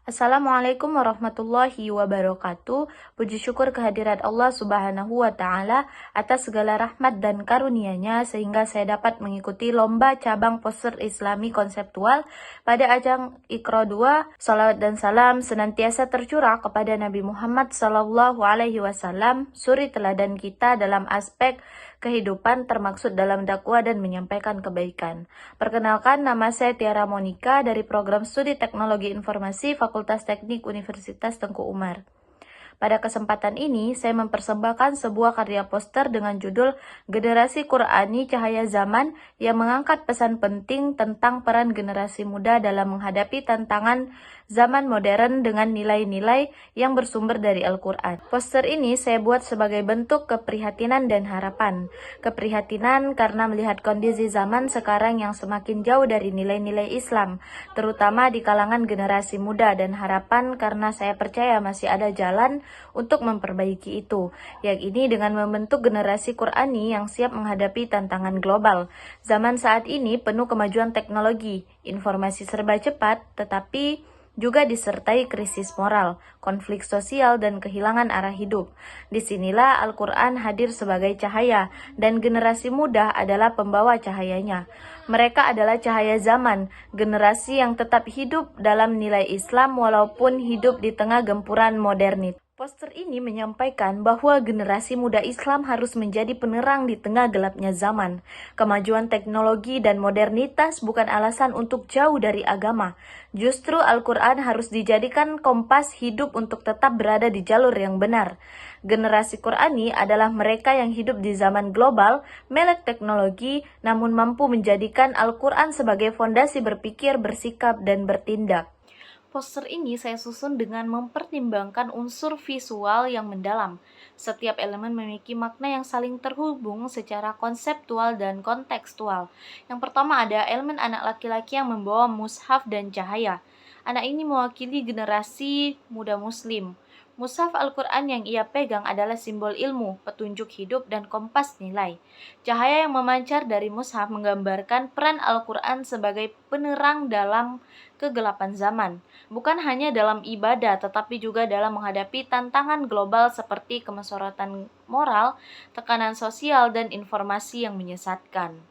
Assalamualaikum warahmatullahi wabarakatuh. Puji syukur kehadirat Allah Subhanahu wa Ta'ala atas segala rahmat dan karunia-Nya sehingga saya dapat mengikuti lomba cabang poster Islami konseptual pada ajang Iqra 2. Salawat dan salam senantiasa tercurah kepada Nabi Muhammad Sallallahu Alaihi Wasallam, suri teladan kita dalam aspek kehidupan termaksud dalam dakwah dan menyampaikan kebaikan. Perkenalkan, nama saya Tiara Monica dari Program Studi Teknologi Informasi Fakultas Teknik Universitas Tengku Umar. Pada kesempatan ini, saya mempersembahkan sebuah karya poster dengan judul Generasi Qur'ani Cahaya Zaman yang mengangkat pesan penting tentang peran generasi muda dalam menghadapi tantangan zaman modern dengan nilai-nilai yang bersumber dari Al-Quran. Poster ini saya buat sebagai bentuk keprihatinan dan harapan. Keprihatinan karena melihat kondisi zaman sekarang yang semakin jauh dari nilai-nilai Islam, terutama di kalangan generasi muda, dan harapan karena saya percaya masih ada jalan untuk memperbaiki itu, yakni dengan membentuk generasi Qur'ani yang siap menghadapi tantangan global. Zaman saat ini penuh kemajuan teknologi, informasi serba cepat, tetapi juga disertai krisis moral, konflik sosial, dan kehilangan arah hidup. Disinilah Al-Quran hadir sebagai cahaya, dan generasi muda adalah pembawa cahayanya. Mereka adalah cahaya zaman, generasi yang tetap hidup dalam nilai Islam walaupun hidup di tengah gempuran modernitas. Poster ini menyampaikan bahwa generasi muda Islam harus menjadi penerang di tengah gelapnya zaman. Kemajuan teknologi dan modernitas bukan alasan untuk jauh dari agama. Justru Al-Quran harus dijadikan kompas hidup untuk tetap berada di jalur yang benar. Generasi Qur'ani adalah mereka yang hidup di zaman global, melek teknologi, namun mampu menjadikan Al-Quran sebagai fondasi berpikir, bersikap, dan bertindak. Poster ini saya susun dengan mempertimbangkan unsur visual yang mendalam. Setiap elemen memiliki makna yang saling terhubung secara konseptual dan kontekstual. Yang pertama ada elemen anak laki-laki yang membawa mushaf dan cahaya. Anak ini mewakili generasi muda muslim. Mushaf Al-Quran yang ia pegang adalah simbol ilmu, petunjuk hidup, dan kompas nilai. Cahaya yang memancar dari mushaf menggambarkan peran Al-Quran sebagai penerang dalam kegelapan zaman, bukan hanya dalam ibadah, tetapi juga dalam menghadapi tantangan global seperti kemerosotan moral, tekanan sosial, dan informasi yang menyesatkan.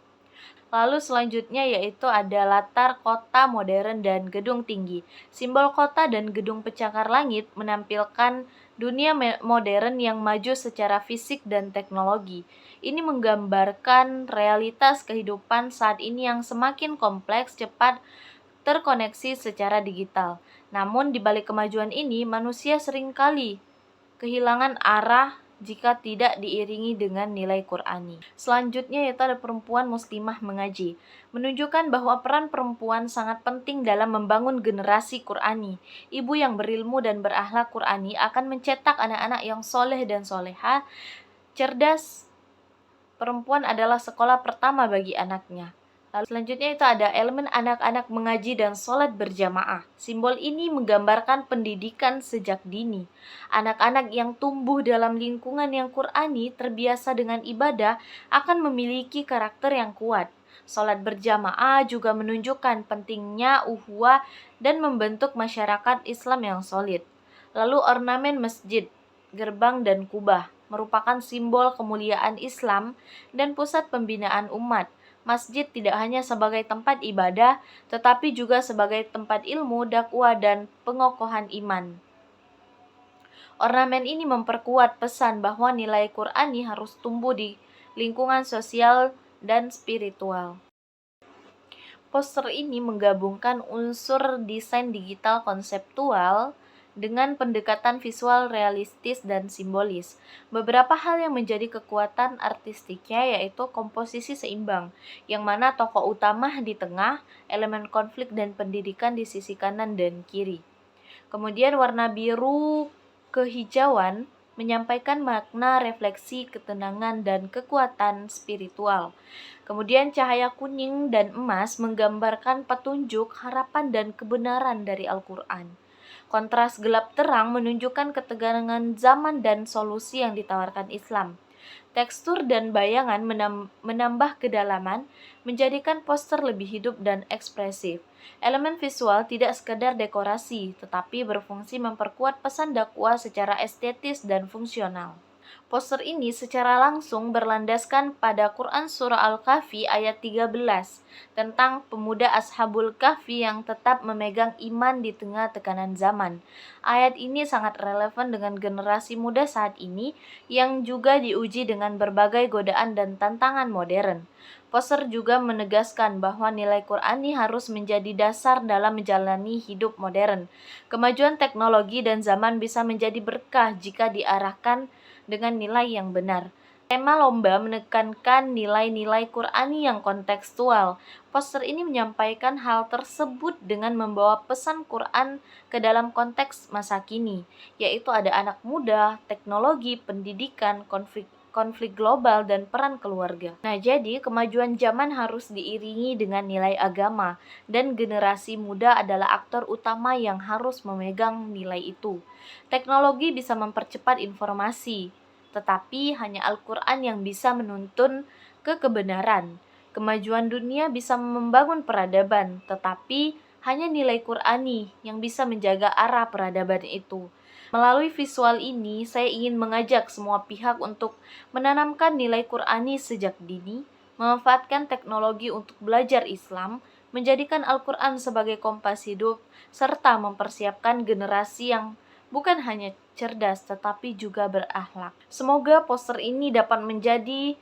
Lalu selanjutnya yaitu ada latar kota modern dan gedung tinggi. Simbol kota dan gedung pencakar langit menampilkan dunia modern yang maju secara fisik dan teknologi. Ini menggambarkan realitas kehidupan saat ini yang semakin kompleks, cepat, terkoneksi secara digital. Namun di balik kemajuan ini, manusia seringkali kehilangan arah jika tidak diiringi dengan nilai Qur'ani. Selanjutnya yaitu ada perempuan muslimah mengaji, menunjukkan bahwa peran perempuan sangat penting dalam membangun generasi Qur'ani. Ibu yang berilmu dan berakhlak Qur'ani akan mencetak anak-anak yang soleh dan soleha, cerdas. Perempuan adalah sekolah pertama bagi anaknya. Lalu selanjutnya itu ada elemen anak-anak mengaji dan sholat berjamaah. Simbol ini menggambarkan pendidikan sejak dini. Anak-anak yang tumbuh dalam lingkungan yang Qur'ani, terbiasa dengan ibadah, akan memiliki karakter yang kuat. Sholat berjamaah juga menunjukkan pentingnya ukhuwah dan membentuk masyarakat Islam yang solid. Lalu ornamen masjid, gerbang, dan kubah merupakan simbol kemuliaan Islam dan pusat pembinaan umat. Masjid tidak hanya sebagai tempat ibadah, tetapi juga sebagai tempat ilmu, dakwah, dan pengokohan iman. Ornamen ini memperkuat pesan bahwa nilai Qur'ani harus tumbuh di lingkungan sosial dan spiritual. Poster ini menggabungkan unsur desain digital konseptual dengan pendekatan visual realistis dan simbolis. Beberapa hal yang menjadi kekuatan artistiknya yaitu komposisi seimbang, yang mana tokoh utama di tengah, elemen konflik dan pendidikan di sisi kanan dan kiri. Kemudian warna biru kehijauan menyampaikan makna refleksi, ketenangan, dan kekuatan spiritual. Kemudian cahaya kuning dan emas menggambarkan petunjuk, harapan, dan kebenaran dari Al-Quran. Kontras gelap terang menunjukkan ketegangan zaman dan solusi yang ditawarkan Islam. Tekstur dan bayangan menambah kedalaman, menjadikan poster lebih hidup dan ekspresif. Elemen visual tidak sekedar dekorasi, tetapi berfungsi memperkuat pesan dakwah secara estetis dan fungsional. Poster ini secara langsung berlandaskan pada Quran Surah Al-Kahfi ayat 13 tentang pemuda Ashabul Kahfi yang tetap memegang iman di tengah tekanan zaman. Ayat ini sangat relevan dengan generasi muda saat ini yang juga diuji dengan berbagai godaan dan tantangan modern. Poster juga menegaskan bahwa nilai Qurani harus menjadi dasar dalam menjalani hidup modern. Kemajuan teknologi dan zaman bisa menjadi berkah jika diarahkan dengan nilai yang benar. Tema lomba menekankan nilai-nilai Qurani yang kontekstual. Poster ini menyampaikan hal tersebut dengan membawa pesan Quran ke dalam konteks masa kini, yaitu ada anak muda, teknologi, pendidikan, konflik global, dan peran keluarga. Nah, jadi kemajuan zaman harus diiringi dengan nilai agama, dan generasi muda adalah aktor utama yang harus memegang nilai itu. Teknologi bisa mempercepat informasi, tetapi hanya Al-Quran yang bisa menuntun ke kebenaran. Kemajuan dunia bisa membangun peradaban, tetapi hanya nilai Qurani yang bisa menjaga arah peradaban itu. Melalui visual ini, saya ingin mengajak semua pihak untuk menanamkan nilai Qurani sejak dini, memanfaatkan teknologi untuk belajar Islam, menjadikan Al-Quran sebagai kompas hidup, serta mempersiapkan generasi yang bukan hanya cerdas tetapi juga berakhlak. Semoga poster ini dapat menjadi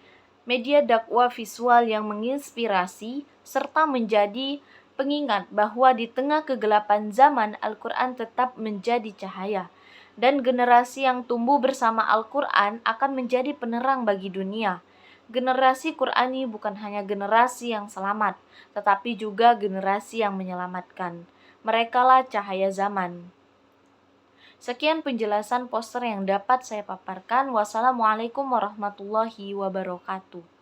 media dakwah visual yang menginspirasi serta menjadi pengingat bahwa di tengah kegelapan zaman Al-Quran tetap menjadi cahaya, dan generasi yang tumbuh bersama Al-Quran akan menjadi penerang bagi dunia. Generasi Qurani bukan hanya generasi yang selamat, tetapi juga generasi yang menyelamatkan. Merekalah cahaya zaman. Sekian penjelasan poster yang dapat saya paparkan. Wassalamualaikum warahmatullahi wabarakatuh.